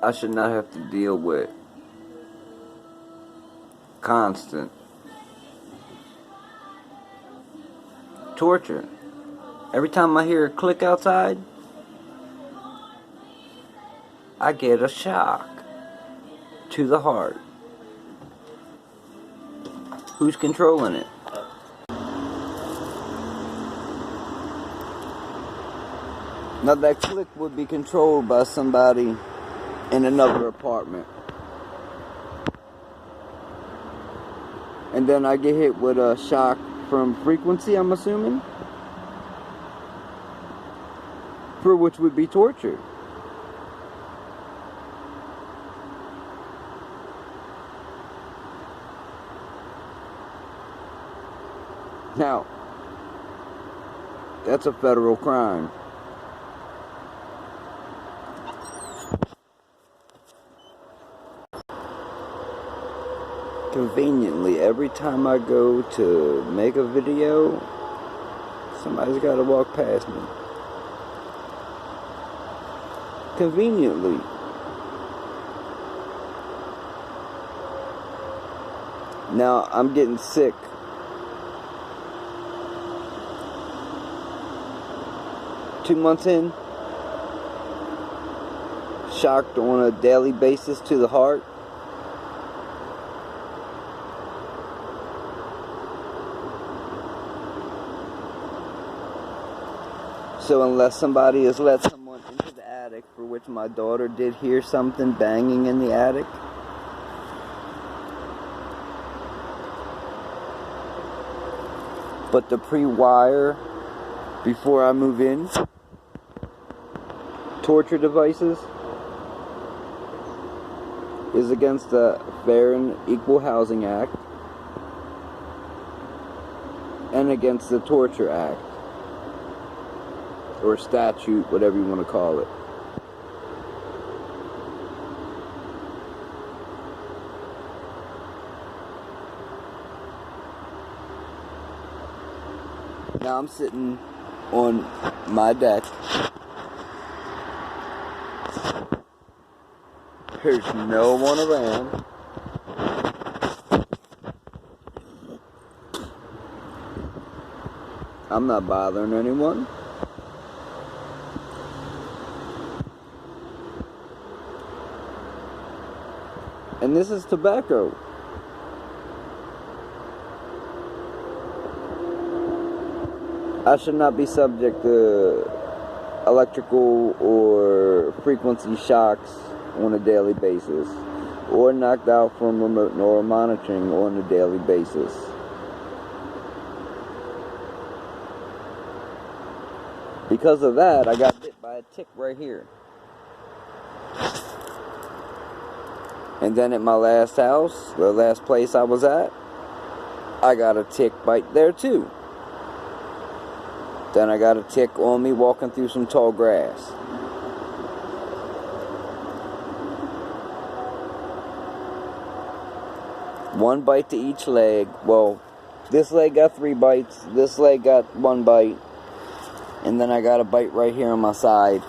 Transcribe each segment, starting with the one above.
I should not have to deal with constant torture. Every time I hear a click outside, I get a shock to the heart. Who's controlling it? Now that click would be controlled by somebody in another apartment. And then I get hit with a shock from frequency, I'm assuming. For which would be torture. Now, that's a federal crime. Conveniently, every time I go to make a video, somebody's got to walk past me. Conveniently. Now, I'm getting sick. Two months in, shocked on a daily basis to the heart. So unless somebody has let someone into the attic, for which my daughter did hear something banging in the attic, but the pre-wire before I move in, torture devices, is against the Fair and Equal Housing Act and against the Torture Act. Or statute, whatever you want to call it. Now I'm sitting on my deck. There's no one around. I'm not bothering anyone. And this is tobacco. I should not be subject to electrical or frequency shocks on a daily basis, or knocked out from remote neural monitoring on a daily basis. Because of that, I got bit by a tick right here. And then at my last house, the last place I was at, I got a tick bite there too. Then I got a tick on me walking through some tall grass. One bite to each leg. Well, this leg got 3 bites, this leg got 1 bite, and then I got a bite right here on my side.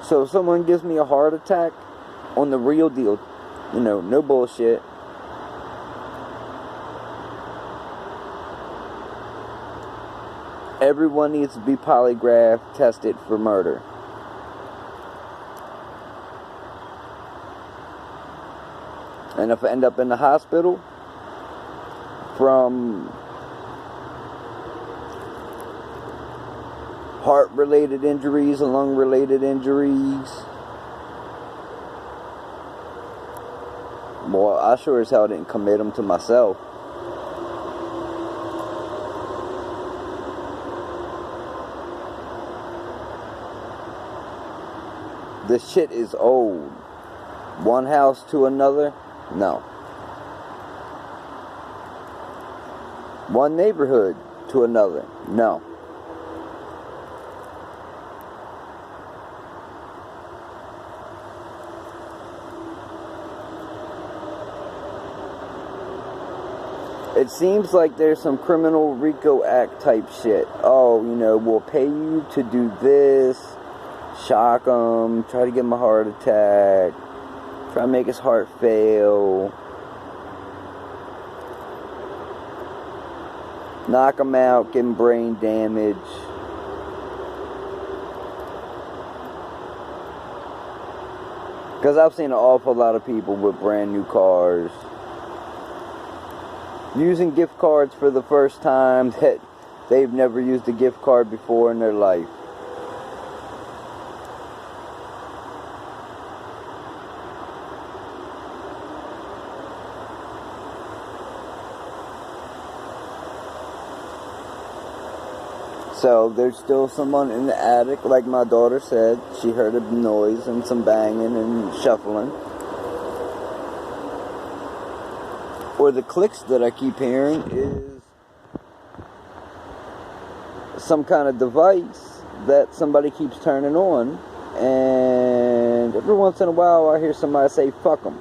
So if someone gives me a heart attack on the real deal, you know, no bullshit, everyone needs to be polygraph tested for murder. And if I end up in the hospital from heart-related injuries and lung-related injuries, well, I sure as hell didn't commit them to myself. This shit is old. One house to another? No. One neighborhood to another? No. It seems like there's some criminal RICO Act type shit. Oh, you know, we'll pay you to do this, shock him, try to give him a heart attack, try to make his heart fail, knock him out, give him brain damage. Because I've seen an awful lot of people with brand new cars using gift cards for the first time that they've never used a gift card before in their life. So there's still someone in the attic, like my daughter said. She heard a noise and some banging and shuffling. Or the clicks that I keep hearing is some kind of device that somebody keeps turning on. And every once in a while I hear somebody say, fuck them.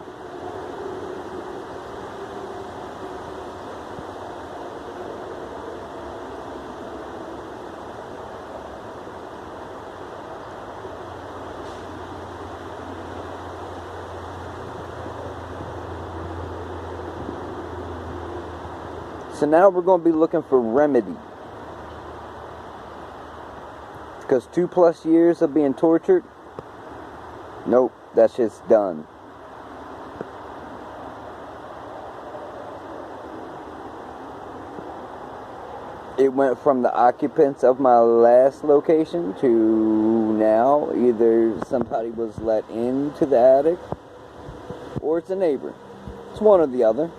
So now we're going to be looking for remedy. Because 2+ years of being tortured, nope, that shit's done. It went from the occupants of my last location to now either somebody was let into the attic or it's a neighbor. It's one or the other.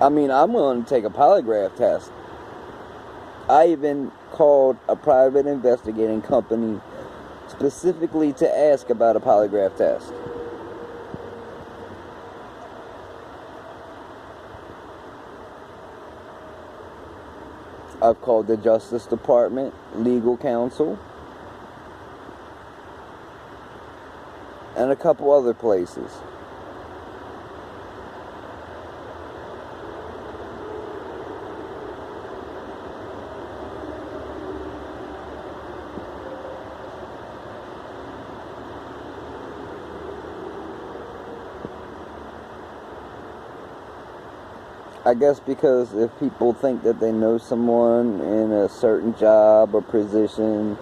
I mean, I'm willing to take a polygraph test. I even called a private investigating company specifically to ask about a polygraph test. I've called the Justice Department, legal counsel, and a couple other places. I guess because if people think that they know someone in a certain job or position,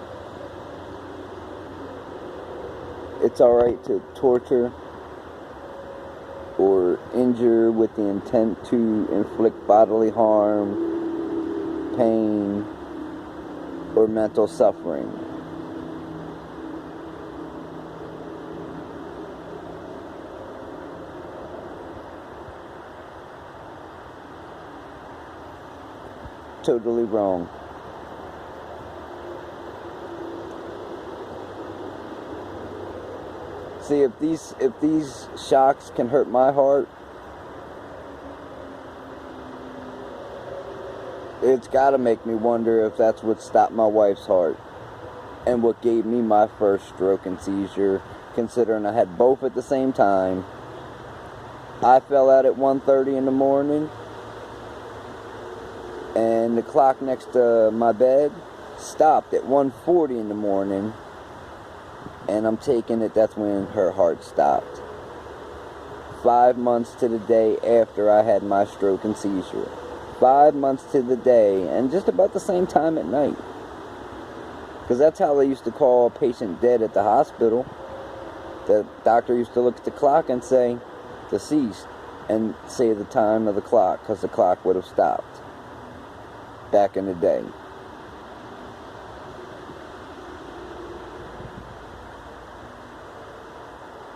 it's alright to torture or injure with the intent to inflict bodily harm, pain, or mental suffering. Totally wrong. See, if these shocks can hurt my heart, it's got to make me wonder if that's what stopped my wife's heart and what gave me my first stroke and seizure, considering I had both at the same time. I fell out at 1:30 in the morning, and the clock next to my bed stopped at 1:40 in the morning, and I'm taking it that's when her heart stopped. 5 months to the day after I had my stroke and seizure. 5 months to the day, and just about the same time at night. Because that's how they used to call a patient dead at the hospital. The doctor used to look at the clock and say, deceased, and say the time of the clock, because the clock would have stopped back in the day.